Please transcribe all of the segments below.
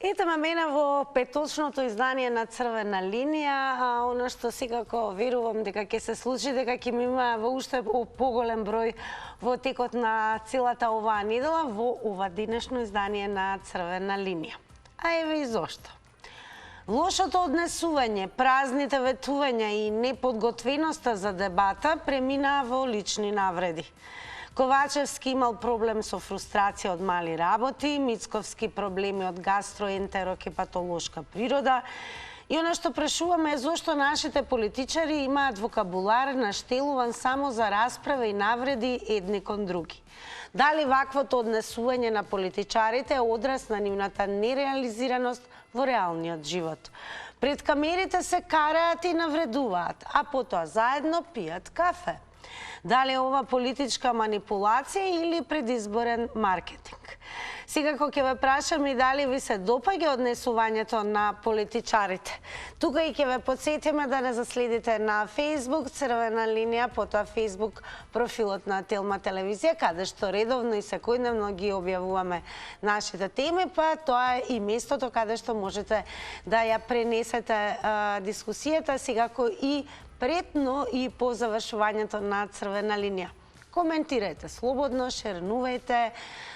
Ете ме мене во петочното издание на Црвена линија, а оно што секако верувам дека ќе се случи, дека ќе има во уште поголем број во текот на целата оваа недела во ова денешно издание на Црвена линија. А еве и зошто. Лошото однесување, празните ветувања и неподготвеноста за дебата преминаа во лични навреди. Ковачевски имал проблем со фрустрација од мали работи, Мицковски проблеми од гастроентерокепатолошка природа. И оно што прашуваме е зошто нашите политичари имаат вокабулар наштелуван само за расправа и навреди едни кон други. Дали ваквото однесување на политичарите е одраз на нивната нереализираност во реалниот живот? Пред камерите се караат и навредуваат, а потоа заедно пијат кафе. Дали е ова политичка манипулација или предизборен маркетинг? Секако ќе ве прашам и дали ви се допаѓа однесувањето на политичарите. Тука и ќе ве потсетиме да не заследите на Facebook Црвена линија, потоа Facebook профилот на Телма телевизија, каде што редовно и секојдневно ги објавуваме нашите теми, па тоа е и местото каде што можете да ја пренесете дискусијата, секако и предно и по завршувањето на Црвена линија. Коментирајте слободно, шернувајте,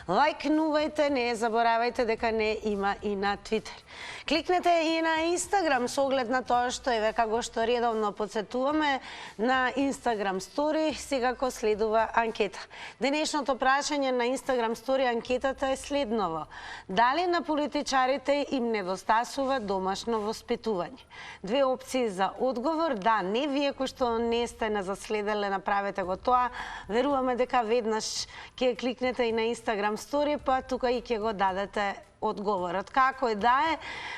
лајкнувајте, не заборавајте дека не има и на Твитер. Кликнете и на Инстаграм со оглед на тоа што еве како што редовно подсетуваме на Инстаграм стори, секако следува анкета. Денешното прашање на Инстаграм стори анкетата е следново: дали на политичарите им недостасува домашно воспитување? Две опции за одговор: да, не. Вие кои што не сте не заследеле, направете го тоа. Веруваме дека веднаш ќе кликнете и на Инстаграм стори, па тука и ќе го дадете одговорот. Како и да е,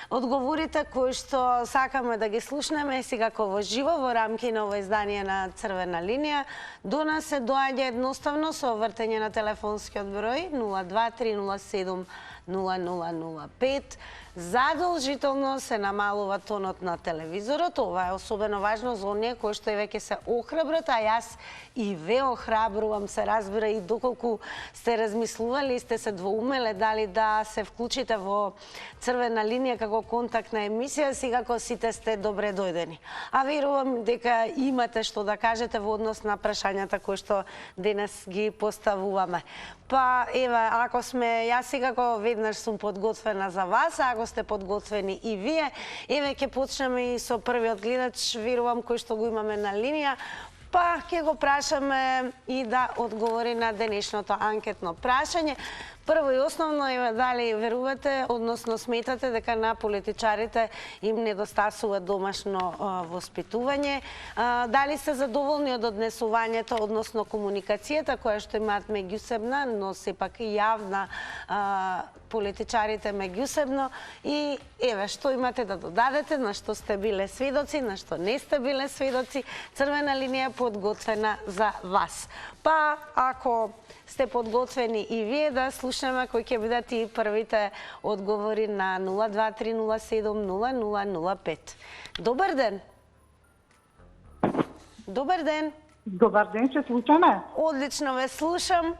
одговорите кои што сакаме да ги слушнеме секако во живо во рамки на ова издание на Црвена линија, до нас се доаѓа едноставно со вртење на телефонскиот број 02307 0005. Задолжително се намалува тонот на телевизорот. Ова е особено важно за оние кои што еве ќе се охрабрат, а јас и ве охрабрувам, се разбира, и доколку сте размислували и сте се двоумеле дали да се вклучите во Црвена линија како контактна емисија, секако сите сте добре дојдени. А верувам дека имате што да кажете во однос на прашањата кои што денес ги поставуваме. Па еве, ако сме, јас секако веднаш сум подготвена за вас, ако сте подготвени и вие, еве ќе почнеме и со првиот гледач, верувам, кој што го имаме на линија, па ќе го прашаме и да одговори на денешното анкетно прашање. Прво и основно е дали верувате, односно сметате дека на политичарите им недостасува домашно воспитување, дали се задоволни од однесувањето, односно комуникацијата која што имаат меѓусебна, но сепак и јавна политичарите меѓусебно, и еве што имате да додадете, на што сте биле сведоци, на што не сте биле сведоци. Црвена линија е подготвена за вас. Па ако сте подготвени и вие, да слушаме кои ќе бидат и првите одговори на 02307 0005. Добар ден! Добар ден! Добар ден, се слушаме? Одлично ве слушам.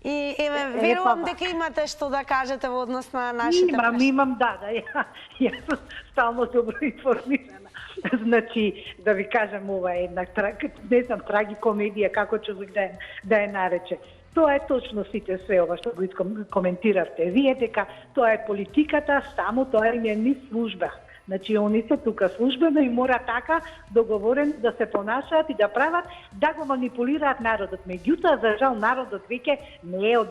И еве, верувам дека имате што да кажете во однос на нашите прашања. Имам, да. Јас сум стално добро информирана. Значи, да ви кажам, ова е една, не знам, трагикомедија, како човек да ја нарече. Тоа е точно сите све ова што го коментиравте вие, дека тоа е политиката, само тоа е ни служба. Значи, они се тука службено и мора така договорен да се понашаат и да прават, да го манипулираат народот. Меѓутоа, за жал, народот веќе не е од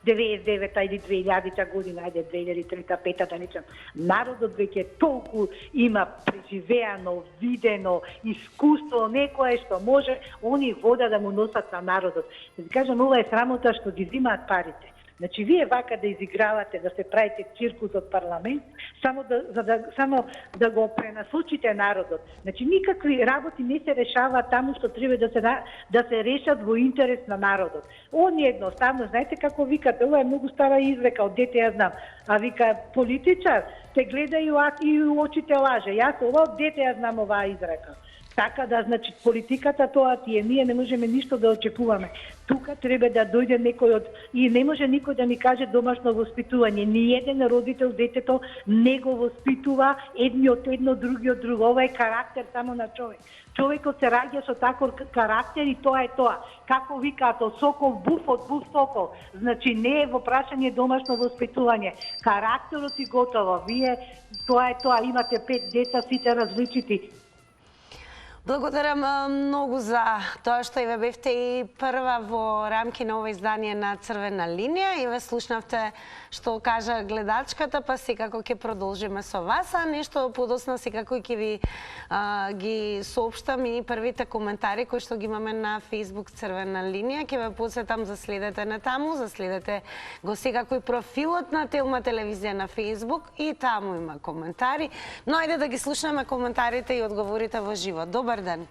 99-та или 2000-та година, ајде 2003-та, 2005-та, да речем. Народот веќе толку има преживеано, видено, искуство, некое што може они вода да му носат на народот. Да ви кажам, ова е срамота што ги взимаат парите. Значи, вие вака да изигравате, да се правите циркус од парламент, само да го пренасочите народот. Значи, никакви работи не се решаваат таму што треба да се решат во интерес на народот. Они едноставно, знаете како викате, ова е многу стара изрека, од дете ја знам, а вика политичар, те гледа и очите лаже. Јас ова од дете ја знам оваа изрека. Така да, значи, политиката тоа ти е, ние не можеме ништо да очекуваме. Тука треба да дојде некој од... И не може никој да ни каже домашно воспитување. Ни еден родител детето не го воспитува едни од едно, други од друго. Ова е карактер само на човек. Човекот се раѓа со таков карактер и тоа е тоа. Како викаат, од сокол буф, од буф сокол. Значи не е во прашање домашно воспитување. Карактерот и готово. Вие, тоа е тоа, имате 5 деца, сите различити. Благодарам многу за тоа што и ве бевте и прва во рамки на ова издание на Црвена линија и ве слушнавте што кажа гледачката, па секако ќе продолжиме со вас, а нешто подоцна секако ќе ви ги соопштам и првите коментари кои што ги имаме на Facebook Црвена линија. Ќе ве потсетам, заследете на таму, заследете го секако и профилот на Телма телевизија на Facebook и таму има коментари. Но ајде да ги слушнеме коментарите и одговорите во живо. Добар ден.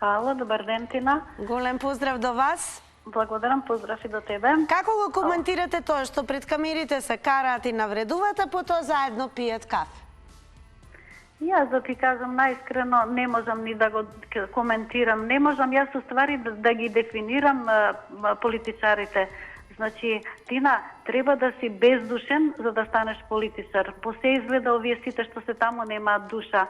Ало, добар ден, Тина. Голем поздрав до вас. Благодарам, поздрав и до тебе. Како го коментирате тоа што пред камерите се караат и навредуваат, а потоа заедно пијат кафе? Јас да ти кажам наискрено, не можам ни да го коментирам. Не можам јас уствари да ги дефинирам политичарите. Значи, Тина, треба да си бездушен за да станеш политичар. По се изгледа овие сите што се таму немаат душа.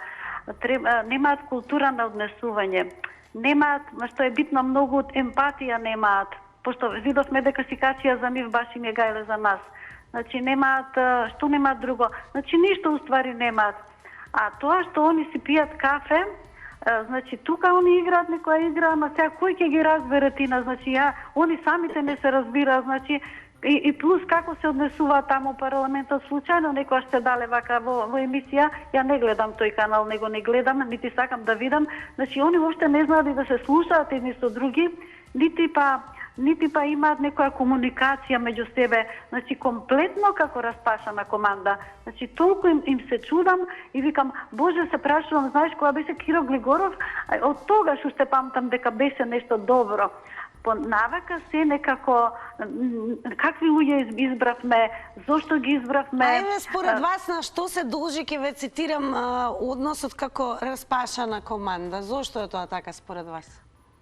Немаат култура на однесување. Немаат, што е битно, многу емпатија немаат. Пошто видовме дека си качија за нив, баш им е гајле за нас. Значи, немаат, што немаат друго? Значи, ништо уствари немаат. А тоа што они си пијат кафе, значи, тука они играат некоја игра, ама сега кој ќе ги разбере, Тина? Значи, они самите не се разбираат, значи, и плюс како се однесуваат таму парламентот, случајно некоја ще дале вака во емисија, ја не гледам тој канал, него не гледам, нити сакам да видам, значи, они воопште не знаат и да се слушаат едни со други, нити па имаат некоја комуникација меѓу себе, значи комплетно како распашана команда. Значи толку им се чудам и викам, Боже, се прашувам, знаеш кога беше Киро Глигоров, од тогаш уште памтам дека беше нешто добро. По навика се некако, какви луѓе избравме, зошто ги избравме. Ајде, според вас, на што се должи, ќе ве цитирам, односот како распашана команда? Зошто е тоа така според вас?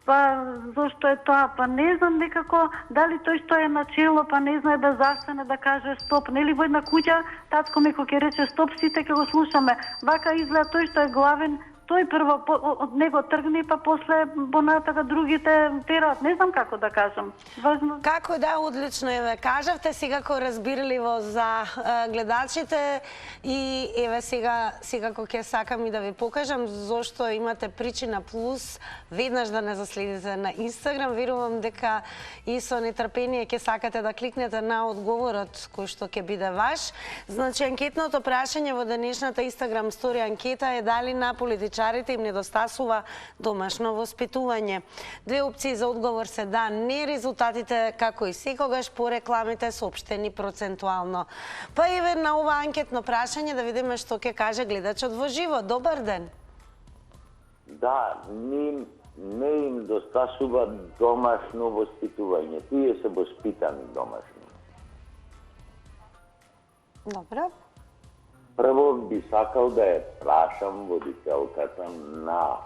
Па, зошто е тоа? Па не знам некако, дали тој што е начело, па не знае да застане, да каже стоп. Нели во една куќа, татко ми кој ќе рече стоп, сите ќе го слушаме. Вака изгледа тој што е главен, тој прво од него тргне, па после понатака другите терат. Не знам како да кажам. Важно. Како да, одлично еве кажавте, секако разбирливо за гледачите и еве сега секако ќе сакам и да ви покажам зошто имате причина плюс веднаш да не заследите на Инстаграм. Верувам дека и со нетрпение ќе сакате да кликнете на одговорот кој што ќе биде ваш. Значи анкетното прашање во денешната Инстаграм стори анкета е дали на политичарите им недостасува домашно воспитување. Две опции за одговор се да, не, резултатите како и секогаш по рекламите соопштени процентуално. Па еве на ова анкетно прашање да видиме што ќе каже гледачот во живо. Добар ден. Да, не им достасува домашно воспитување. Тие се воспитани домашно. Добро. Прво би сакал да ја прашам водителката на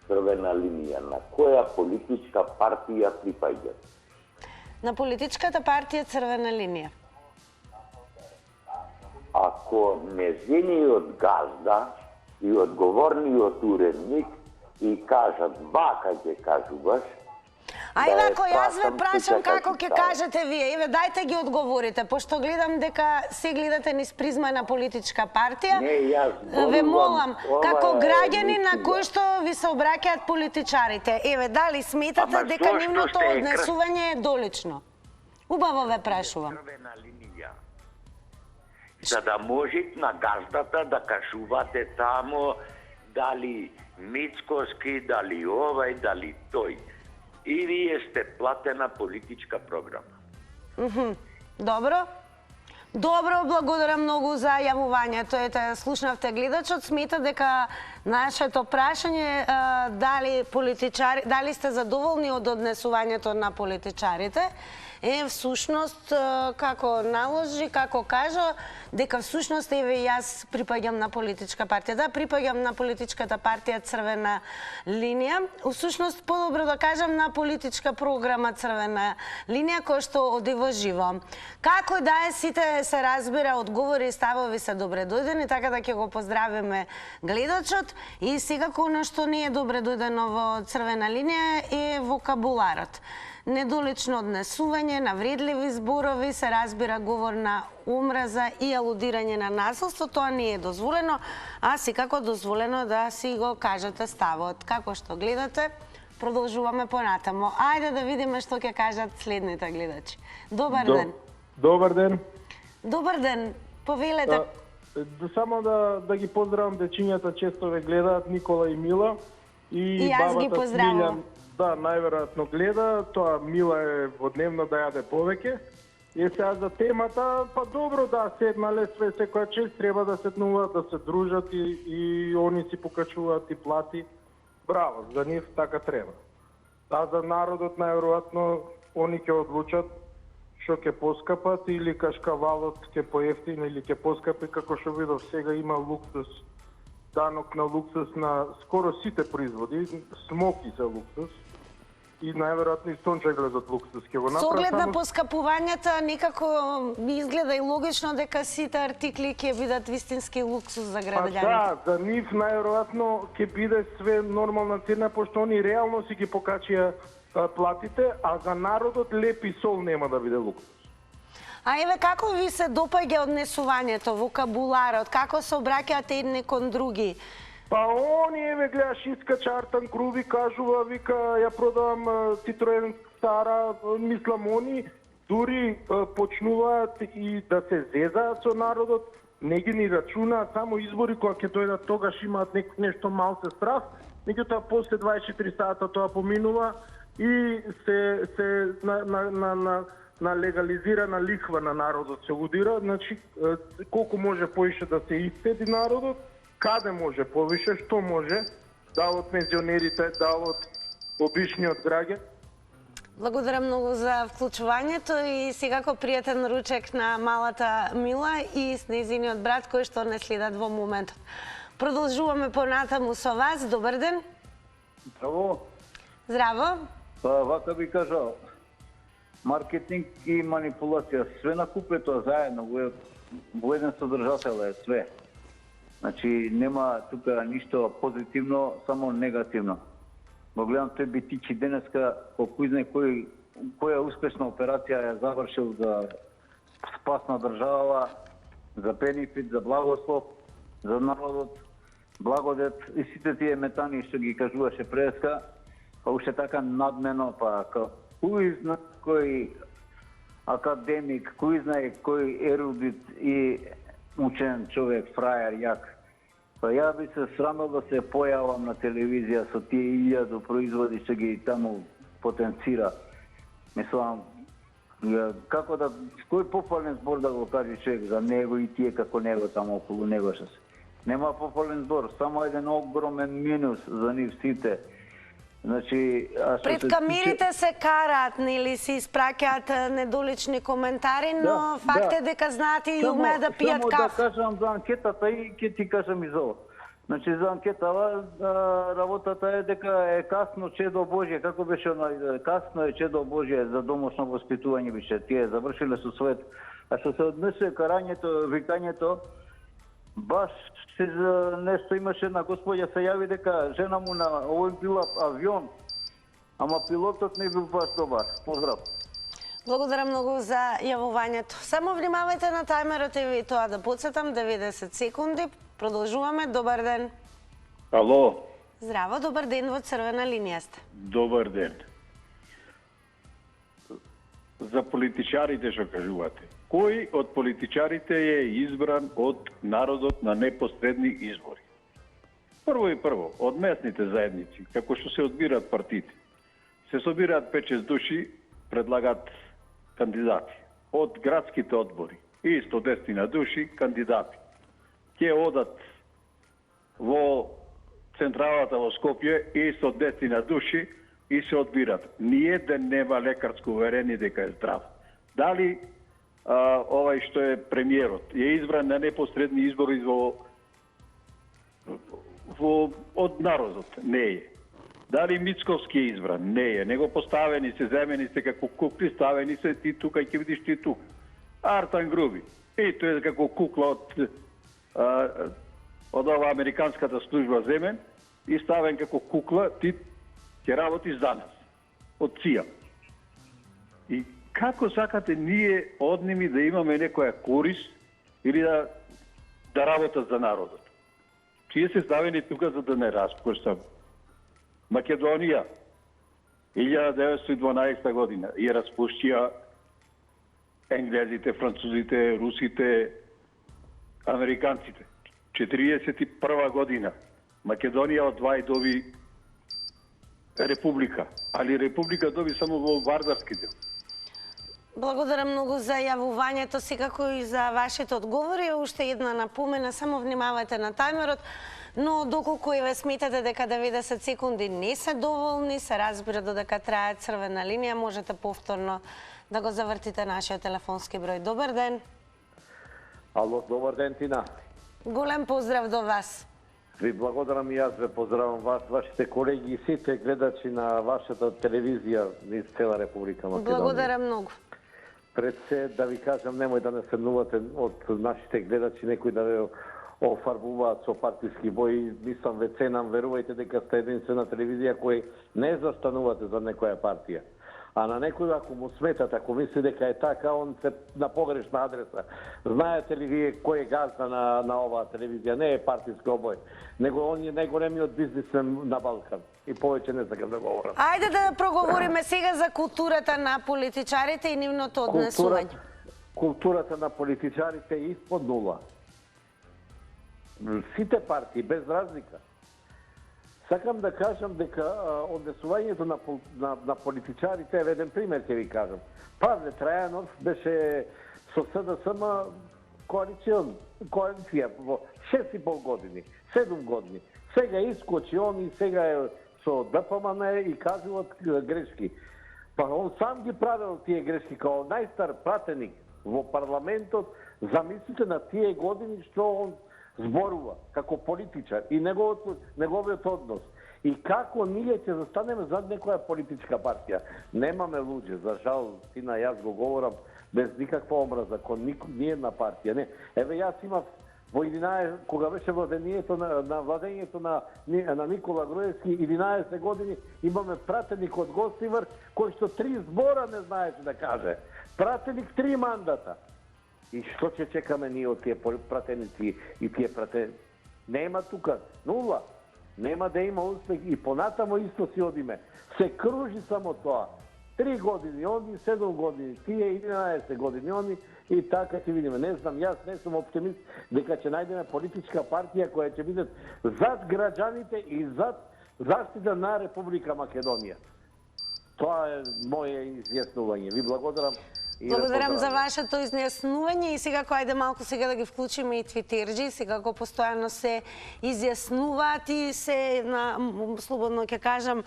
Црвена линија, на која политичка партија припаѓа? На политичката партија Црвена линија. Ако незиниот газда и одговорниот уредник и кажат вака ќе кажуваш, Ајде, ако јас ве прашам како ќе кажете вие, еве дајте ги одговорите, пошто гледам дека се гледате низ призма на политичка партија. Ве молам, како граѓани на кои што ви се обраќаат политичарите, еве дали сметате дека нивното однесување е долично? Убаво ве прашувам. Црвена линија. За да можете на газдата да кажувате тамо дали Мицкоски, дали овај, дали тој. И вие сте платена политичка програма. Добро. Добро, благодарам многу за јавувањето. Ете, слушнавте гледачот, смета дека нашето прашање дали сте задоволни од однесувањето на политичарите е всушност како наложи, како кажа, дека всушност еве јас припаѓам на политичка партија. Да, припаѓам на политичката партија Црвена линија. Всушност подобро да кажам на политичка програма Црвена линија која што оди во живо. Како да е, сите се разбира, одговори и ставови се добре дојдени, така да ќе го поздравиме гледачот. И секако нешто не е добре дојдено во Црвена линија е вокабуларот. Недолично однесување, навредливи зборови, се разбира говор на омраза и алудирање на насилство, тоа не е дозволено, а секако дозволено да си го кажете ставот. Како што гледате, продолжуваме понатамо. Ајде да видиме што ќе кажат следните гледачи. Добар ден. Добар ден. Добар ден. Повелете. Само да ги поздравам дечињата, често ве гледаат, Никола и Мила. И јас ги поздравувам. Да, најверојатно гледа, тоа Мила е во дневно да јаде повеќе. И сега за темата, па добро да седнале све, секоја чест треба да седнуваат, да се дружат и они си покачуваат и плати. Браво, за нив така треба. А за народот најверојатно они ќе одлучат што ќе поскапат или кашкавалот ќе поевтини или ќе поскапи, како што видов сега има луксус, данок на луксус на скоро сите производи, смоки за луксус. И најверојатно и сончеглед од луксус ќе го направи. Со оглед на поскапувањата, некако ми изгледа и логично дека сите артикли ќе бидат вистински луксус за граѓаните. Да, за нив најверојатно ќе биде све нормална цена, пошто они реално си ги покачија платите, а за народот леп и сол нема да биде луксус. А еве како ви се допаѓа однесувањето, вокабуларот, како се обраќаат едни кон други? Па они еве гледаш иска чартан круви, кажува, вика ја продавам Citroen стара, мислам они дури почнуваат и да се зезаат со народот, не ги ни рачунаат, само избори кога ќе дојдат тогаш имаат нешто малце страх, меѓутоа после 24 сата тоа поминува и се на легализирана лихва на народот се удира, значи колку може поише да се истеди народот, каде може повише, што може, дал од пензионерите, дал од обичниот граѓан. Благодарам многу за вклучувањето и секако пријатен ручек на малата Мила и с нејзиниот брат кој што не следат во моментот. Продолжуваме понатаму со вас. Добар ден. Здраво. Здраво. Па вака би кажал, маркетинг и манипулација, све накупето заедно во еден содржател е све. Значи нема тука ништо позитивно, само негативно. Го гледам тој битичи денеска, кој знае која успешна операција ја завршил за спас на држава, за бенефит, за благослов, за народот, благодет и сите тие метани што ги кажуваше преска, па уште така надмено, па кој знае кој академик, кој знае кој ерудит и учен човек, фрајер, јак. Па ја би се срамил да се појавам на телевизија со тие 1000 производи што ги таму потенцира. Мислам, како да, кој пофален збор да го каже човек за него и тие како него таму околу него што се. Нема пофален збор, само еден огромен минус за нив сите. Значи, пред камерите се караат, нели се испраќаат недолични коментари, но факт е дека знаат и умеат да пијат кафе. Само да кажам за анкетата и ќе ти кажам и за ова. Значи за анкетава работата е дека е касно чедо Божје, како беше касно е чедо Божје за домошно воспитување беше. Тие завршиле со својот. А што се однесе карањето, викањето, баш за нешто имаше една господја се јави дека жена му на овој била авион, ама пилотот не бил баш добар. Поздрав. Благодарам многу за јавувањето. Само внимавајте на тајмерот и тоа да подсетам 90 секунди. Продолжуваме. Добар ден. Ало. Здраво, добар ден, во Црвена линија сте. Добар ден. За политичарите што кажувате. Кој од политичарите е избран од народот на непосредни избори? Прво и прво, од местните заедници, како што се одбираат партиите. Се собираат 5-6 души, предлагат кандидати. Од градските одбори, исто 10 души кандидати. Ќе одат во централата во Скопје, исто 10 души, и се одбират. Ниеден нема лекарско уверение дека е здрав. Дали овај што е премиерот е избран на непосредни избори од народот? Не е. Дали Мицковски е избран? Не е. Него поставени се, земени се како кукли, ставени се ти тука и ќе видиш ти тука. Артан Груби. И тој е како кукла од ова американската служба земен и ставен како кукла, ти ќе работиш за нас. Од ЦИА. И како сакате ние од ними да имаме некоја корист или да работат за народот? Тие се ставени тука за да не распуштам. Македонија 1912 година ја распуштија енглезите, французите, русите, американците. 41 година Македонија одвај доби република, али република доби само во вардарски дел. Благодарам многу за јавувањето, секако и за вашите одговори. Уште една напомена, само внимавајте на тајмерот, но доколку и ве сметате дека 90 секунди не се доволни, се разбира додека трае црвена линија, можете повторно да го завртите нашиот телефонски број. Добар ден. Ало, добар ден, Тина. Голем поздрав до вас. Ви благодарам и јас ве поздравам вас, вашите колеги и сите гледачи на вашата телевизија низ цела Република Македонија. Благодарам многу. Пред се да ви кажам, немој да не срнувате од нашите гледачи, некои да ве офарбуваат со партиски бои. Мислам, ве ценам, верувајте дека сте единствена телевизија која не застанувате за некоја партија. А на некој, ако му сметат, ако мисли дека е така, он се на погрешна адреса. Знаете ли вие кој е газда на оваа телевизија? Не е партиски обој, него он е најголемиот бизнисмен на Балкан. И повеќе не сакам да говорам. Ајде да проговориме сега за културата на политичарите и нивното однесување. Културата на политичарите е испод нула. Сите партии, без разлика. Сакам да кажам дека однесувањето на политичарите, еден пример ќе ви кажам. Павле Трајанов беше со СДСМ коалиција во 6,5 години, 7 години. Сега искочи он и сега е со ДПМН и кажуваат грешки. Па он сам ги правил тие грешки као најстар пратеник во парламентот. Замислите на тие години што он зборува како политичар и неговиот однос. И како ние ќе застанеме за некоја политичка партија. Немаме луѓе, за жал, Тина, јас го говорам без никаква омраза кон ниједна партија. Не. Еве јас имав во 11, кога беше владењето на Никола Груевски, 11 години имаме пратеник од Гостивар кој што 3 збора не знаеше да каже. Пратеник 3 мандата. И што ќе чекаме ние од тие пратеници и тие пратеници? Нема тука, нула. Нема да има успех и понатамо исто си одиме. Се кружи само тоа. 3 години они, 7 години, тие 11 години они и така ќе видиме. Не знам, јас не сум оптимист дека ќе најдеме политичка партија која ќе биде зад граѓаните и зад заштита на Република Македонија. Тоа е моје изјаснување. Ви благодарам. Благодарам за вашето изјаснување и сега ајде малку сега да ги вклучиме и твитерџи, сега го постојано се изјаснуваат и се на слободно ќе кажам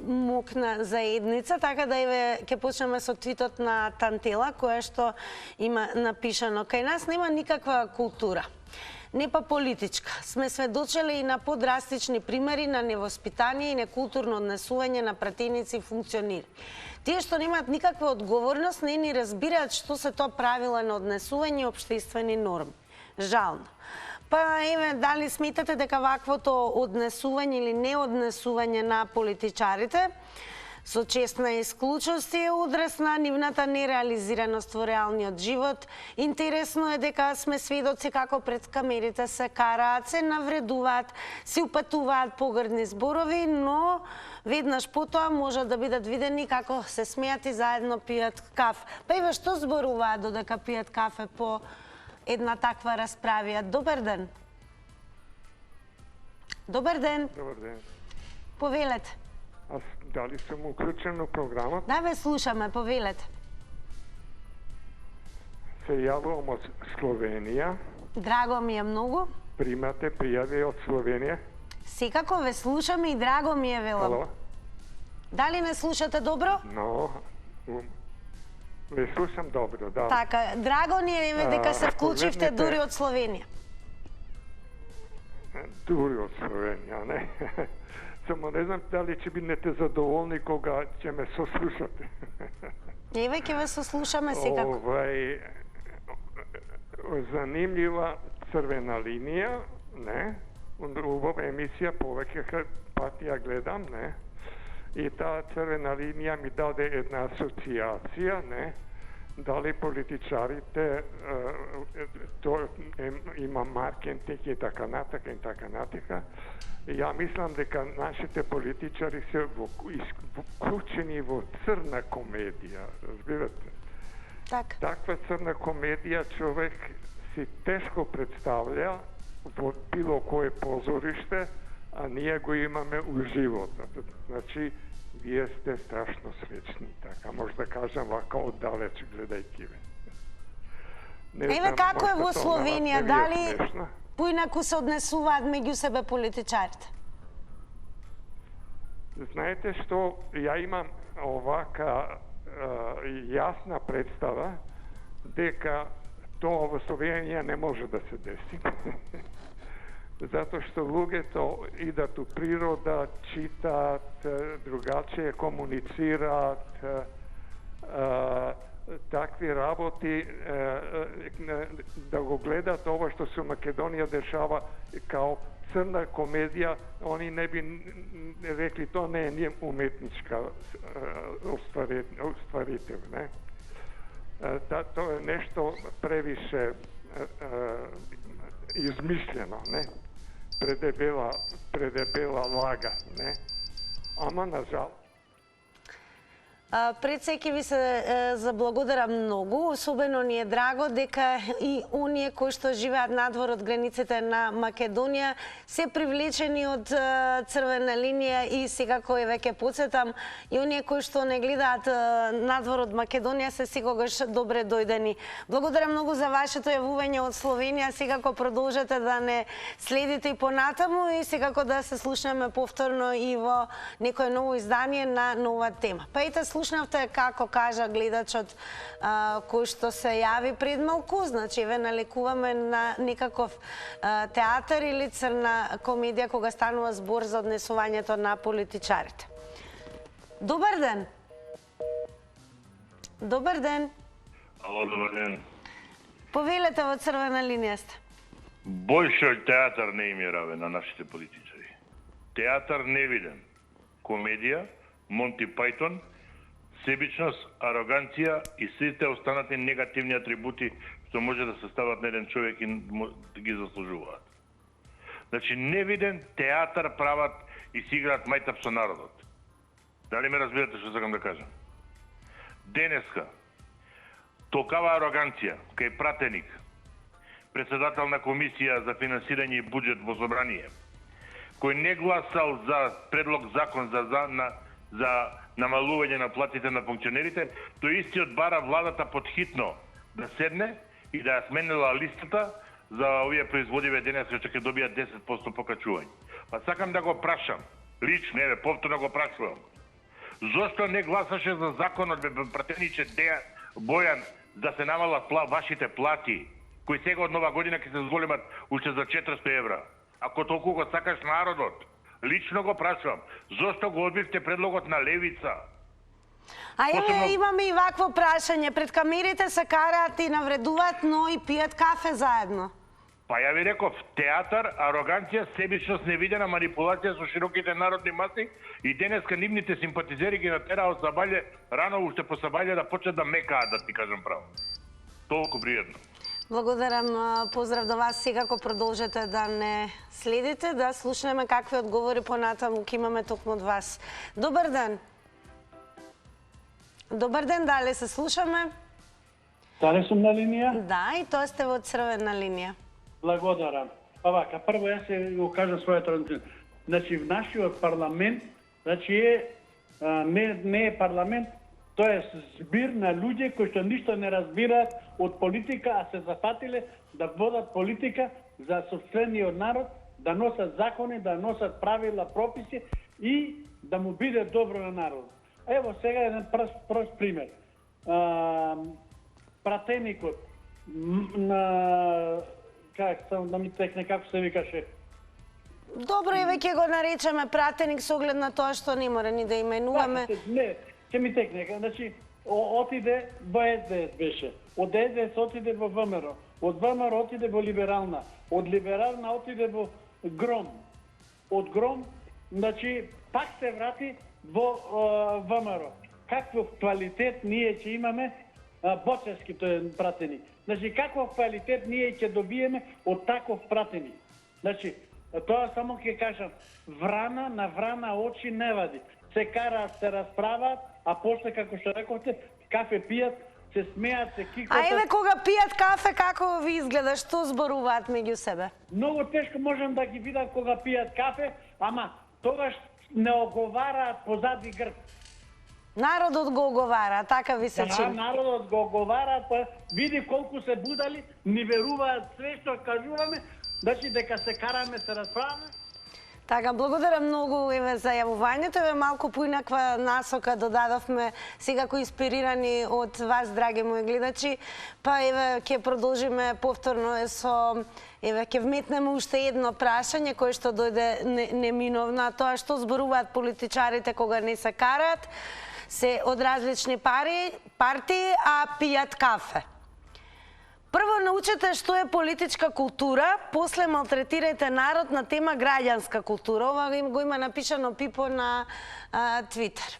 мокна заедница, така да еве ќе почнеме со твитот на Тантела која што има напишано: кај нас нема никаква култура. Не па политичка. Сме сведочели и на подрастични примери на невоспитание и некултурно однесување на пратеници и функционери. Тие што немаат никаква одговорност не ни разбираат што се тоа правила на однесување и општествени норми. Жално. Па еве, дали сметате дека ваквото однесување или неоднесување на политичарите со честна исклучност е одраз на нивната нереализираност во реалниот живот. Интересно е дека сме сведоци како пред камерите се караат, се навредуваат, се упатуваат погрдни зборови, но веднаш потоа можат да бидат видени како се смеат и заедно пијат кафе. Па еве што зборуваат додека пијат кафе по една таква расправија? Добар ден. Добар ден. Добар ден. Повелете. Аз дали сум уклучен на програмата? Да, ве слушаме, повелете. Се јавувам од Словенија. Драго ми е многу. Примате пријави од Словенија? Секако ве слушаме и драго ми е, велам. Ало? Дали не слушате добро? No, не слушам добро, да. Така, драго ни е дека се вклучивте дури од Словенија. Дури од Словенија, не? Само не знам дали ќе бидете задоволни кога ќе ме сослушате. Еве ќе ве сослушаме секако. Занимљива црвена линија, не? Убава емисија, повеќе пати ја гледам, не? И таа црвена линија ми даде една асоциација, не? Дали политичарите има маркетинг и така натака и така натака. Ја мислам дека нашите политичари се вклучени во црна комедија, разбирате? Так. Таква црна комедија човек си тешко представља во било кое позориште, а ние го имаме у животот. Значи, вие сте страшно среќни, така може да кажам вака оддалеч гледајќи ве. Еве како е во Словенија, дали поинаку се однесуваат меѓу себе политичарите? Знаете што, ја имам овака јасна представа дека тоа во Словенија не може да се деси. Затоа што луѓето идат у природа, читаат, другачие комуницираат, такви работи, да го гледат ова што се у Македонија дешава као црна комедија, они не би рекли тоа не е уметничка остварител, не? Тоа е нешто превише измислено, не? Предебела лага, не? Ама на жал. Пред се ќе ви се заблагодарам многу, особено ни е драго дека и оние кои што живеат надвор од границите на Македонија се привлечени од црвена линија и секако е веќе подсетам и оние кои што не гледаат надвор од Македонија се секогаш добре дојдени. Благодарам многу за вашето јавување од Словенија, секако продолжете да не следите и понатаму и секако да се слушнеме повторно и во некое ново издание на нова тема. Слушнавте како кажа гледачот кој што се јави пред малку, значи ве налекуваме на некаков театар или црна комедија кога станува збор за однесувањето на политичарите. Добар ден. Добар ден. Ало, добар ден. Повелете во црвена линија сте. Бојше од театар не им е равен на нашите политичари. Театар невиден. Комедија, Монти Пајтон, себичност, ароганција и сите останати негативни атрибути што може да се стават на еден човек и ги заслужуваат. Значи, невиден театар прават и си играат мајтап со народот. Дали ме разбирате што сакам да кажам? Денеска, толкава ароганција, кај пратеник, председател на комисија за финансирање и буџет во собрание, кој не гласал за предлог закон за намалување на платите на функционерите, тој истиот бара владата подхитно да седне и да ја сменила листата за овие производиве денес што ќе добијат 10% покачување. Па сакам да го прашам, лично, еве, повторно го прашувам, зошто не гласаше за законот пратениче Бојан да се намалат вашите плати, кои сега од нова година ќе се зголемат уште за 400 евра? Ако толку го сакаш народот, лично го прашувам, зошто го одбивте предлогот на Левица? А еве имаме и вакво прашање. Пред камерите се караат и навредуваат, но и пијат кафе заедно. Па ја ви реков, театар, ароганција, себичност, невидена манипулација со широките народни маси и денеска нивните симпатизери ги натераа од Сабаље, рано уште по Сабаље да почнат да мекаат, да ти кажам право. Толку пријатно. Благодарам, поздрав до вас. Секако продолжете да не следите, да слушнеме какви одговори понатаму ќе имаме токму од вас. Добар ден. Добар ден, дали се слушаме? Дали сум на линија? Да, и тоа сте во црвена линија. Благодарам. Па вака, прво јас се го кажам својата родина. Значи, в нашиот парламент, значи не е парламент, тоа е збир на луѓе кои што ништо не разбираат од политика, а се зафатиле да водат политика за сопствениот народ, да носат закони, да носат правила, прописи и да му биде добро на народот. Ево сега еден прост пример. Пратеникот на да ми текне како се викаше. Добро, и веќе го наречеме пратеник со оглед на тоа што не мора ни да именуваме. Не, ќе ми текне. Значи, отиде во СДС беше. Од СДС отиде во ВМРО. Од ВМРО отиде во Либерална. Од Либерална отиде во Гром. Од Гром, значи, пак се врати во ВМРО. Каков квалитет ние ќе имаме Боцевски тој пратеник. Значи, каков квалитет ние ќе добиеме од таков пратеник. Значи, тоа само ќе кажам, врана на врана очи не вади. Се караат, се расправаат, а после, како што рековте, кафе пијат, се смеат, се кикотат. А еве кога пијат кафе, како ви изгледа? Што зборуваат меѓу себе? Многу тешко можам да ги видам кога пијат кафе, ама тогаш не оговараат позади грб. Народот го оговара, така ви се чини. Да, народот го оговара, па види колку се будали, ни веруваат све што кажуваме, значи дека се караме, се расправаме. Така, благодарам многу еве за јавувањето, еве малку поинаква насока додадовме, секако инспирирани од вас, драги мои гледачи, па еве ќе продолжиме повторно со еве ќе вметнеме уште едно прашање кое што дојде неминовно, тоа што зборуваат политичарите кога не се караат, се од различни партии, а пијат кафе. Прво научете што е политичка култура, после малтретирајте народ на тема граѓанска култура. Ова го има напишано Пипо на Твитер.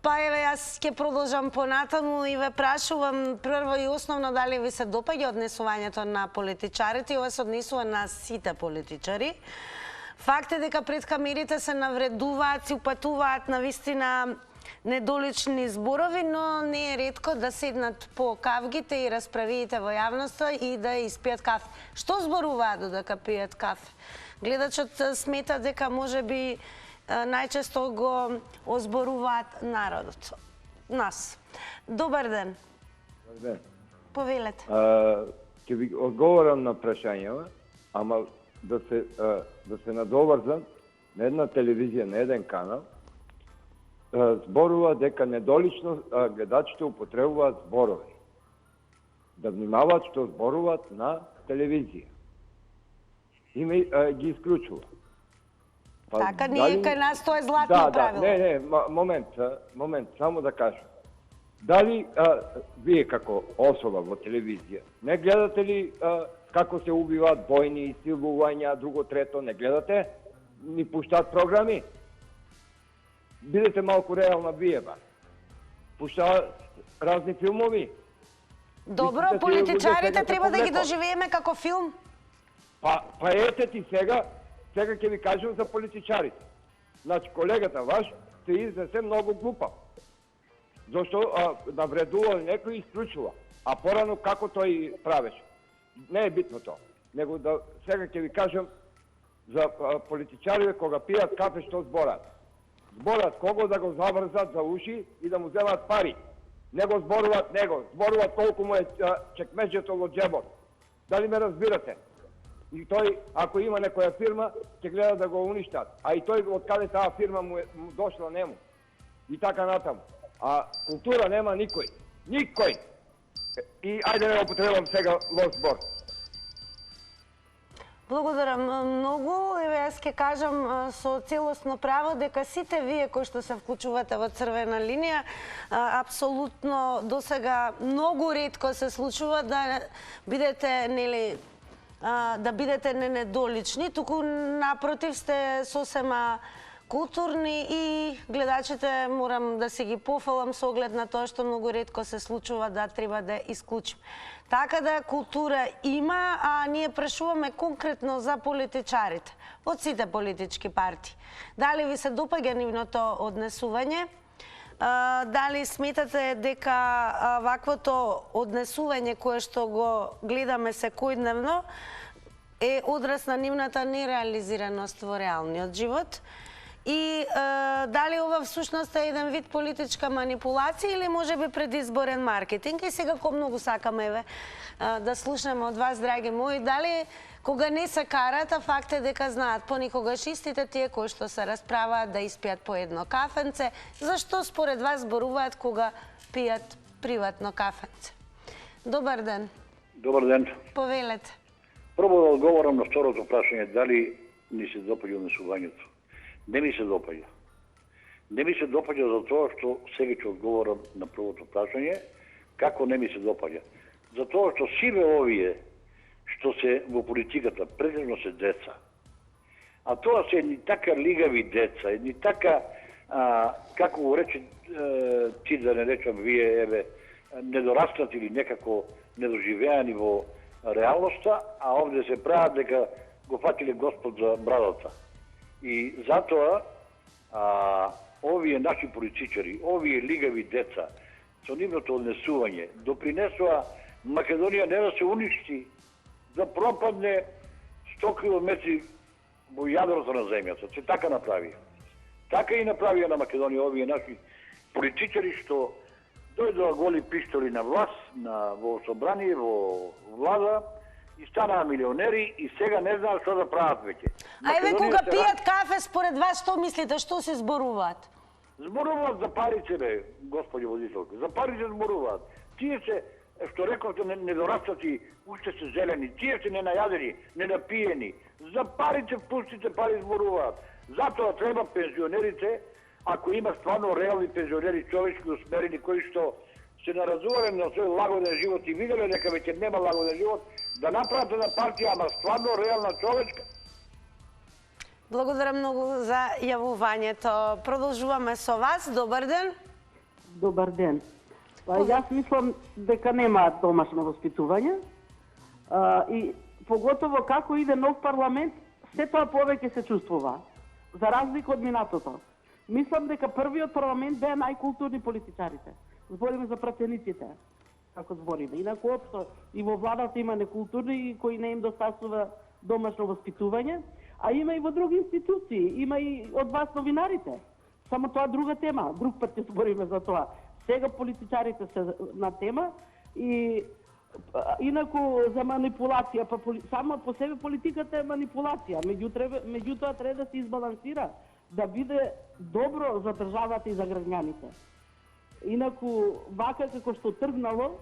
Па еве јас ќе продолжам понатаму и ве прашувам прво и основно дали ви се допаѓа однесувањето на политичарите и ова се однесува на сите политичари. Факт е дека пред камерите се навредуваат, се упатуваат на вистина недолични зборови, но не е ретко да седнат по кавгите и расправиите во јавноста и да испијат кафе. Што зборуваат додека пијат кафе? Гледачот смета дека можеби најчесто го озборуваат народот. Нас. Добар ден. Добар ден. Повелете. Ќе ви одговорам на прашањава, ама да се надоврзам на една телевизија, на еден канал, зборува дека недолично гледачите употребуваат зборови. Да внимаваат што зборуваат на телевизија. И ги исклучува. Така, ние кај нас тоа е златно правило. Не, момент, само да кажам. Дали вие како особа во телевизија, не гледате ли како се убиваат војни, силувања, друго, трето, не гледате? Ни пуштаат програми? Бидете малку реална вие, ба. Пуштаат разни филмови. Добро, политичарите треба да ги доживееме како филм. Па ете ти сега ќе ви кажам за политичарите. Значи, колегата ваш се изнесе многу глупав. Зашто навредува некој и исклучува. А порано како тој правеше. Не е битно тоа. Него сега ќе ви кажам за политичарите кога пијат кафе што збораат. Зборат кого да го заврзат за уши и да му земат пари. Не го зборуваат него, зборуваат колку му е чекмеџето во џебот. Дали ме разбирате? И тој, ако има некоја фирма, ќе гледа да го уништат. А и тој од каде таа фирма му дошла нему. И така натаму. А култура нема никој. Никој! И ајде не употребам сега лош збор. Благодарам многу. Еве јас ќе кажам со целосно право дека сите вие кои што се вклучувате во црвена линија, апсолутно досега многу ретко се случува да бидете недолични, туку напротив сте сосема културни и гледачите морам да се ги пофалам со оглед на тоа што многу ретко се случува да треба да исклучим. Така да култура има, а ние прашуваме конкретно за политичарите од сите политички партии. Дали ви се допаѓа нивното однесување? Дали сметате дека ваквото однесување кое што го гледаме секојдневно е одраз на нивната нереализираност во реалниот живот? И дали ова всушност е еден вид политичка манипулација или можеби предизборен маркетинг? И сега ко многу сакаме да слушнеме од вас, драги мои, дали Кога не се карат, а факт е дека знаат понекогаш истите тие кои што се расправаат да испијат по едно кафенце, зашто според вас зборуваат кога пијат приватно кафенце? Добар ден. Добар ден. Повелете. Прво да одговорам на второто прашање, дали ни се допаѓа унесувањето. Не ми се допаѓа. Не ми се допаѓа за тоа што сега ќе одговорам на првото прашање, како не ми се допаѓа. За тоа што сиве овие што се во политиката претежно се деца. А тоа се едни така лигави деца, едни така, како го рече ти да не речам вие, еве, недораснати или некако недоживеани во реалноста, а овде се прават дека го фатиле Господ за брадата. И затоа овие наши политичари, овие лигави деца, со нивното однесување, допринесува Македонија не да се уништи, да пропадне 100 километри во јадрото на земјата. Се така направи. Така и направија на Македонија овие наши политичари што дојдоа голи пиштоли на власт, во собрание, во влада и станаа милионери и сега не знаат што да прават веќе. А еве кога пијат кафе, според вас што мислите, што се зборуваат? Зборуваат за парите, бе, господи водителка. За парите зборуваат. Тие се, што рековте, недорастати, уште се зелени. Тие се ненајадени, ненапиени. За парите, пустите пари зборуваат. Затоа треба пензионерите, ако има стварно реални пензионери, човечки усмерени, кои што се наразувале на свој лагоден живот и виделе дека веќе нема лагоден живот, да направат една партија, ама стварно реална човечка. Благодарам многу за јавувањето. Продолжуваме со вас. Добар ден. Добар ден. Јас мислам дека нема домашно воспитување и поготово како иде нов парламент, се тоа повеќе се чувствува, за разлика од минатото. Мислам дека првиот парламент беа најкултурни политичарите. Збориме за пратениците, како збориме. Инаку општо и во владата има некултурни кои не им достасува домашно воспитување, а има и во други институции, има и од вас новинарите. Само тоа друга тема, друг пат ќе збориме за тоа. Сега политичарите се на тема и инаку за манипулација, само по себе политиката е манипулација, меѓутоа треба да се избалансира, да биде добро за државата и за граѓаните. Инаку, вака како што тргнало,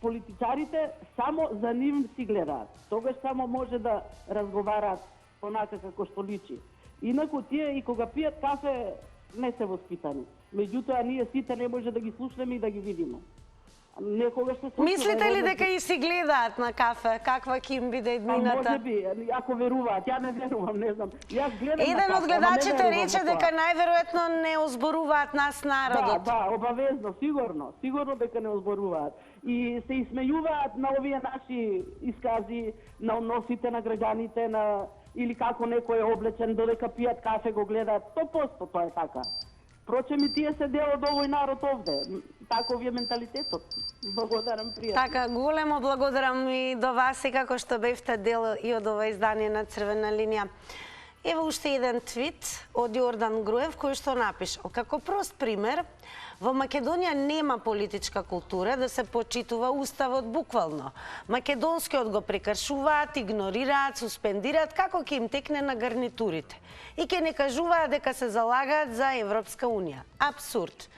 политичарите само за нив си гледаат. Тогаш само може да разговараат онака како што личи. Инаку тие и кога пијат кафе не се воспитани. Меѓутоа ние сите не може да ги слушнеме и да ги видиме. Некогаш се случува. Мислите ли дека и си гледаат на кафе каква ќе им биде еднината? Може би, ако веруваат, ја не верувам, не знам. Јас гледам на кафе. Еден од гледачите рече дека најверојатно не озборуваат нас народот. Да, обавезно, сигурно дека не озборуваат. И се исмејуваат на овие наши искази, на односите на граѓаните, на или како некој е облечен, додека пијат кафе го гледаат. 100% тоа е така. Впрочем и тие се дел од овој народ овде. Таков е менталитетот. Благодарам, пријатно. Така, големо благодарам и до вас и како што бевте дел и од ова издание на Црвена линија. Ево уште еден твит од Јордан Груев кој што напишал: како прост пример, во Македонија нема политичка култура да се почитува уставот буквално. Македонскиот го прекршуваат, игнорираат, суспендираат како ќе им текне на гарнитурите. И ќе не кажуваат дека се залагаат за Европска унија. Абсурд.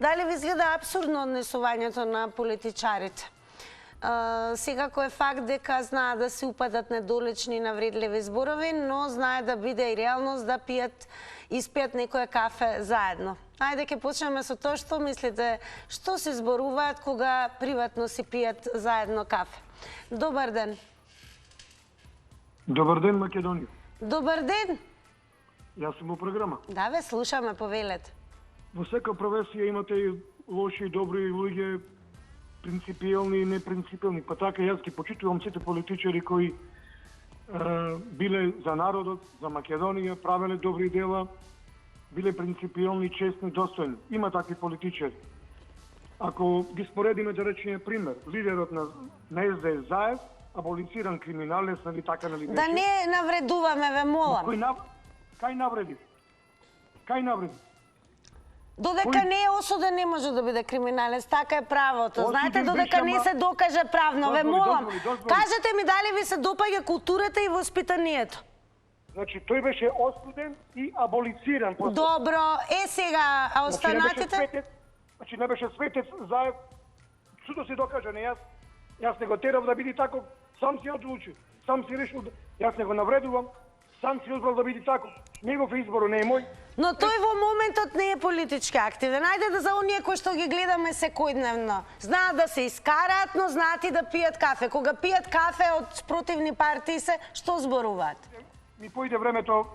Дали ви изгледа абсурдно однесувањето на политичарите? Секако е факт дека знаат да се упадат недолечни и навредливи зборови, но знаат да биде и реалност да испијат некое кафе заедно. Ајде ќе почнеме со тоа што мислите, што се зборуваат кога приватно си пијат заедно кафе. Добар ден. Добар ден, Македонија. Добар ден. Јас сум во програма. Да, ве слушаме, повелете. Во сека професија имате и лоши и добри луѓе, принципијални и непринципијални. Па така јас ги почитувам сите политичари кои биле за народот, за Македонија, правеле добри дела, биле принципијални, честни, достојни. Има такви политичари. Ако ги споредиме, да речеме пример, лидерот на СДС Заев, аболициран криминалец, нали така, нали беше? Да не навредуваме, ве молам. Кај навреди? Додека не е осуден, не може да биде криминалец. Така е правото. Знаете, додека не се докаже правно. Ве молам, кажете ми дали ви се допаѓа културата и воспитанието? Значи, тој беше осуден и аболициран. Добро, сега, а останатите? Значи, не беше светец, за судо се докаже, не јас. Јас не го терав да биде тако, сам си одлучи. Сам си решил, јас не го навредувам, сам си избрал да биде тако. Негов избор не е мој. Но тој во моментот не е политички активен. Ајде да за оние кои што ги гледаме секојдневно. Знаат да се искараат, но знаат и да пијат кафе. Кога пијат кафе од противни партии се, што зборуваат? Ми појде времето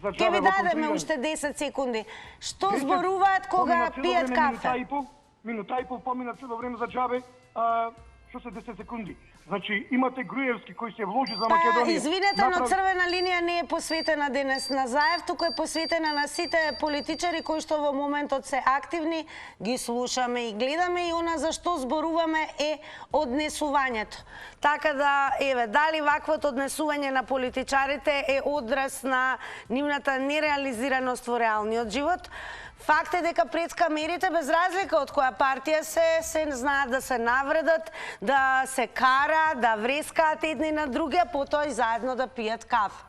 за ке ви дадеме уште 10 секунди. Што зборуваат кога пијат кафе? Минута и пол помина цело време за џабе, што се 10 секунди. Значи, имате Груевски кој се вложи за Македонија. Извинете, но Црвена линија не е посветена денес на Заев, туку е посветена на сите политичари кои што во моментот се активни, ги слушаме и гледаме и она за што зборуваме е однесувањето. Така да, еве, дали ваквото однесување на политичарите е одраз на нивната нереализираност во реалниот живот? Факт е дека пред камерите, без разлика од која партија се знаат да се навредат, да се кара, да врескаат едни на други, а потоа и заедно да пијат кафе.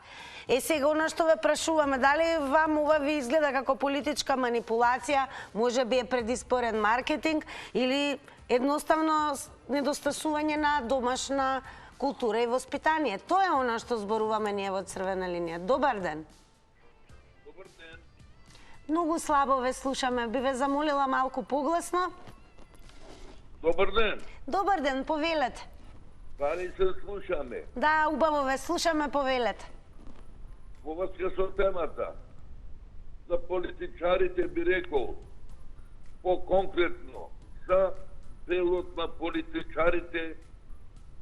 Сега, она што ве прашуваме, дали вам ова ви изгледа како политичка манипулација, може би е предизборен маркетинг или едноставно недостасување на домашна култура и воспитание? Тоа е она што зборуваме ние во Црвена линија. Добар ден. Многу слабо ве слушаме. Би ве замолила малку погласно. Добар ден. Добар ден, повелете. Дали се слушаме? Да, убаво ве слушаме, повелете. Во врска со темата, за политичарите би рекол, по-конкретно, за делот на политичарите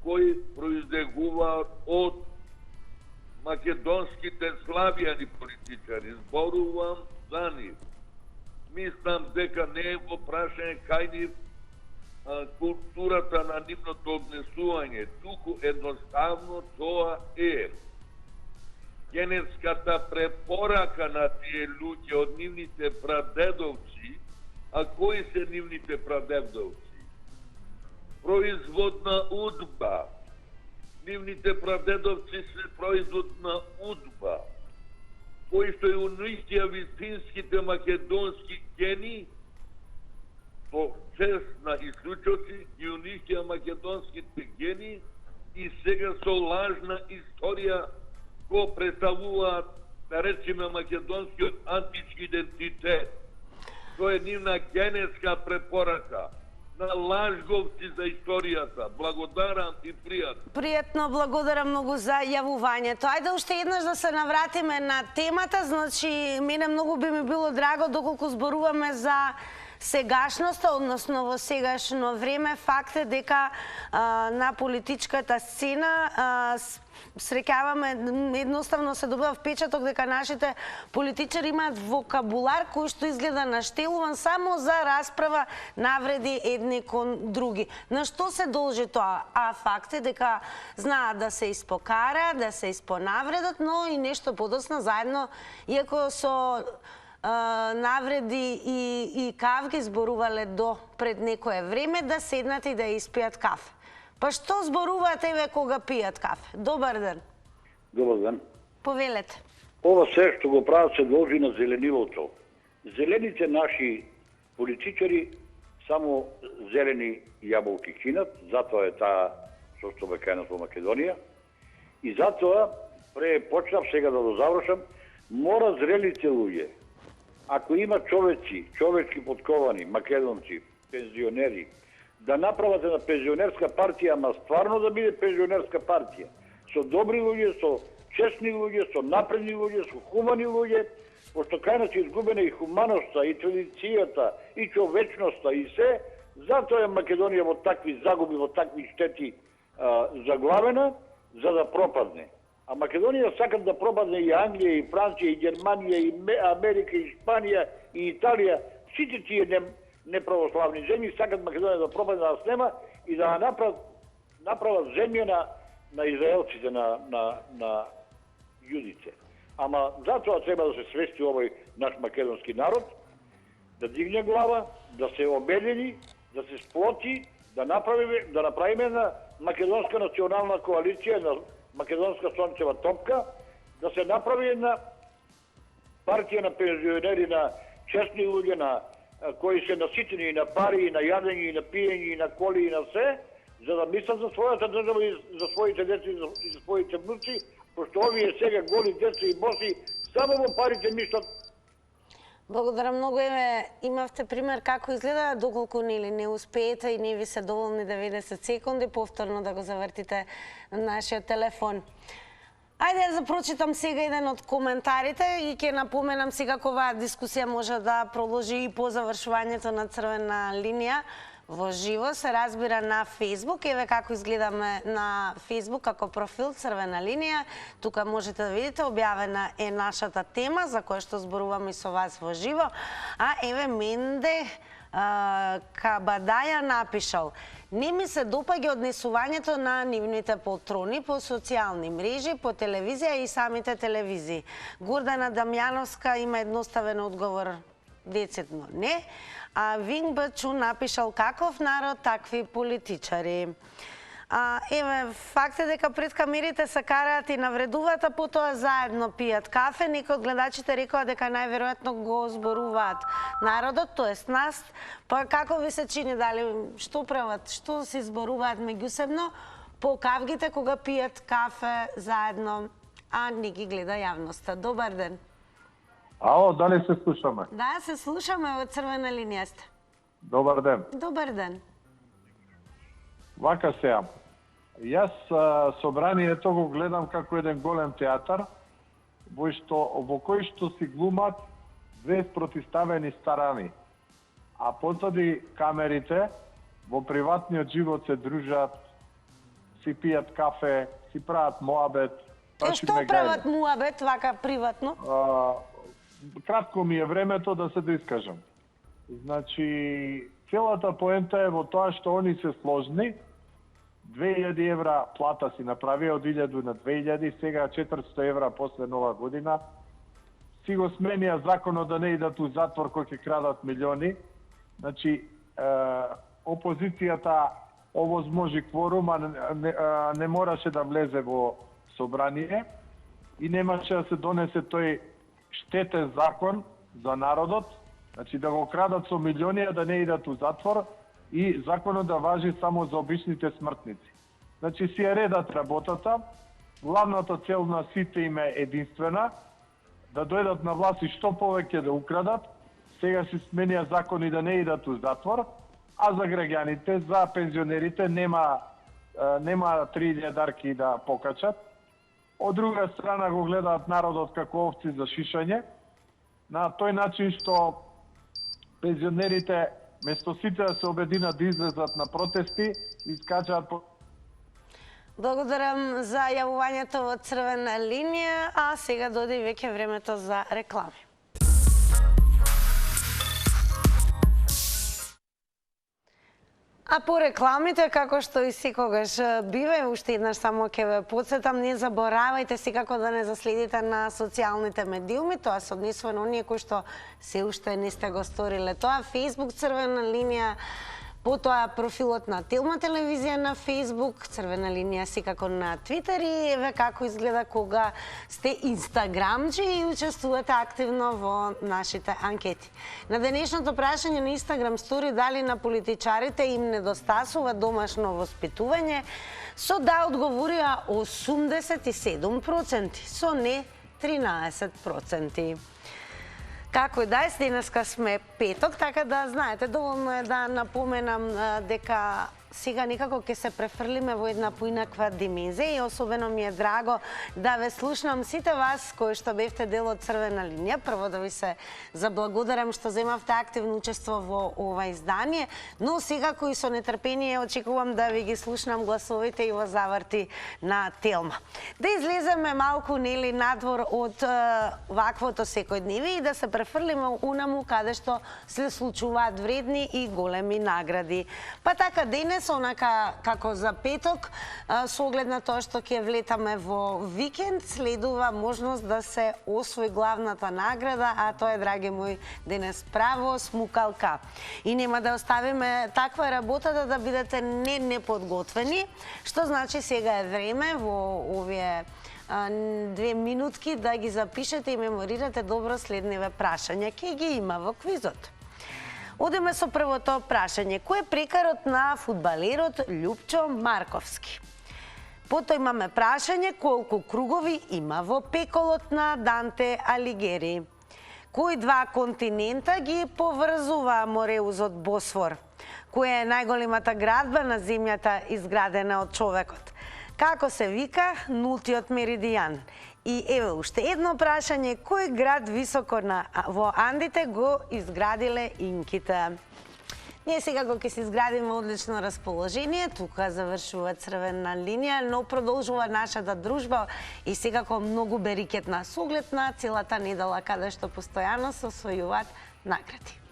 кои произлегуваат од македонските славјани политичари. Зборувам за нив. Мислам дека не е во прашање кај нив културата на нивното однесување, туку едноставно тоа е генетската препорака на тие луѓе од нивните прадедовци. А кои се нивните прадедовци? Производ на удба. Нивните прадедовци се производ на удба, кои што ја уништија вистинските македонски гени, по чест на исклучоци, ги уништија македонските гени и сега со лажна историја го представуваат, да речеме, македонскиот антички идентитет. Тоа е нивна генетска препорака на лажговци за историјата. Благодарам и пријатно. Пријатно, благодарам многу за јавувањето. Ајде уште еднаш да се навратиме на темата. Значи, мене многу би ми било драго доколку зборуваме за сегашноста, односно во сегашно време. Факт е дека на политичката сцена среќаваме, едноставно се добива впечаток дека нашите политичари имаат вокабулар кој што изгледа наштелуван само за расправа, навреди едни кон други. На што се должи тоа? А факт е дека знаат да се испокара, да се испонавредат, но и нешто подоцна заедно, иако со навреди и кавги зборувале до пред некое време, да седнат и да испијат кафе. Па што зборуваат еве кога пијат кафе? Добар ден. Добар ден. Повелете. Ова се што го прават се должи на зеленилото. Зелените наши политичари само зелени јаболки кинат, затоа е таа состојбекајност во Македонија. И затоа, почнав сега да завршам, мора зрелите луѓе, ако има човечки подковани, македонци, пензионери, да направат една пензионерска партија, ама стварно да биде пензионерска партија. Со добри луѓе, со честни луѓе, со напредни луѓе, со хумани луѓе, пошто кајна се изгубена и хуманоста, и традицијата, и човечноста, и се, затоа е Македонија во такви загуби, во такви штети заглавена, за да пропадне. А Македонија сакат да пропадне и Англија, и Франција, и Германија, и Америка, и Испанија, и Италија. Сите тие неправославни земји сакат Македонија да пропадне, да снема и да направат земја на израелците, на јудите. Ама затоа треба да се свести овој наш македонски народ, да дигне глава, да се обедини, да се сплоти, да направиме една македонска национална коалиција, една македонска сончева топка, да се направи една партија на пензионери, на честни луѓе, на кои се наситени и на пари, и на јадење, и на пиење, и на коли, и на се, за да мислат за својата држава и за своите деца и за своите внуци, пошто овие сега голи деца и боси само во парите мислат. Благодарам многу. Еве, имавте пример како изгледа, доколку не успеете и не ви се доволни 90 секунди, повторно да го завртите на нашиот телефон. Ајде да прочитам сега еден од коментарите и ќе напоменам сега оваа дискусија може да продолжи и по завршувањето на Црвена линија. Во живо се разбира на Facebook. Еве како изгледаме на Facebook како профил Црвена линија. Тука можете да видите, објавена е нашата тема за која што зборуваме со вас во живо. А еве Менде Кабадаја напишал: не ми се допаѓа однесувањето на нивните полтрони по социјални мрежи, по телевизија и самите телевизии. Гордана Дамјановска има едноставен одговор, децидно не. А Винг Бачу напишал: каков народ, такви политичари. Еве, факт е дека пред камерите се караат и навредуваат, а потоа заедно пијат кафе. Некои од гледачите рекоа дека најверојатно го зборуваат народот, тоест нас. Па како ви се чини, дали што прават, што се зборуваат меѓусебно по кавгите кога пијат кафе заедно, а не ги гледа јавноста? Добар ден. Ало, дали се слушаме? Да, се слушаме, од Црвена линија сте. Добар ден. Добар ден. Вака сега, јас собранието го гледам како еден голем театар, во кој што си глумат две спротиставени старани, а позади камерите во приватниот живот се дружат, си пијат кафе, си прават моабет. Што прават моабет вака приватно? Кратко ми е времето да се доискажам. Значи, целата поента е во тоа што они се сложни. 2000 евра плата си направија од 1000 на 2000, сега 400 евра после нова година. Си го сменија законот да не идат у затвор кој ќе крадат милиони. Значи, опозицијата овозможи кворум, а не мораше да влезе во собрание и немаше да се донесе тој штетен закон за народот, значи да го крадат со милиони, а да не идат у затвор и законот да важи само за обичните смртници. Значи си е редат работата, главната цел на сите им е единствена, да дојдат на власт и што повеќе да украдат, сега си сменија закони да не идат у затвор, а за граѓаните, за пензионерите нема 3000 дарки да покачат. Од друга страна го гледаат народот како овци за шишање, на тој начин што пензионерите место сите да се обединат да излезат на протести, искачаат по... Благодарам за јавувањето во Црвена линија, а сега дојде веќе времето за реклами. А по рекламите, како што и секогаш бива, уште еднаш само ќе ве потсетам, не заборавајте секако да не заследите на социјалните медиуми, тоа се однесува на оние кои што се уште не сте го сториле. Тоа Facebook Црвена линија, потоа профилот на Телма телевизија на Facebook, Црвена линија секако на Твитер и еве како изгледа кога сте инстаграмчи и учествувате активно во нашите анкети. На денешното прашање на Инстаграм стори дали на политичарите им недостасува домашно воспитување, со да одговорија 87%, со не 13%. Како и да е, денеска сме петок, така да знаете, доволно е да напоменам дека сега некако ќе се префрлиме во една поинаква димензија и особено ми е драго да ве слушнам сите вас кои што бевте дел од Црвена линија. Прво да ви се заблагодарам што земавте активно учество во ова издание, но сега кои со нетрпение очекувам да ви ги слушнам гласовите и во заврти на Телма. Да излеземе малку нели надвор од ваквото секојдневие и да се префрлиме унаму каде што се случуваат вредни и големи награди. Па така денес денес, онака како за петок, со оглед на тоа што ќе влетаме во викенд, следува можност да се освои главната награда, а тоа е, драги мои, денес право смукалка. И нема да оставиме таква работата да бидете неподготвени, што значи сега е време во овие 2 минутки да ги запишете и меморирате добро следниве прашања. Ке ги има во квизот. Одиме со првото прашање. Кој е прекарот на фудбалерот Љупчо Марковски? Потоа имаме прашање колку кругови има во пеколот на Данте Алигери. Кои два континента ги поврзува Мореузот Босфор? Која е најголемата градба на земјата изградена од човекот? Како се вика нултиот меридијан? И еве уште едно прашање, кој град високо во Андите го изградиле инките? Ние сега го ќе се изградиме одлично расположение, тука завршува црвена линија, но продолжува нашата дружба и секако многу берикетна, со оглед на целата недела каде што постојано се освојуваат награди.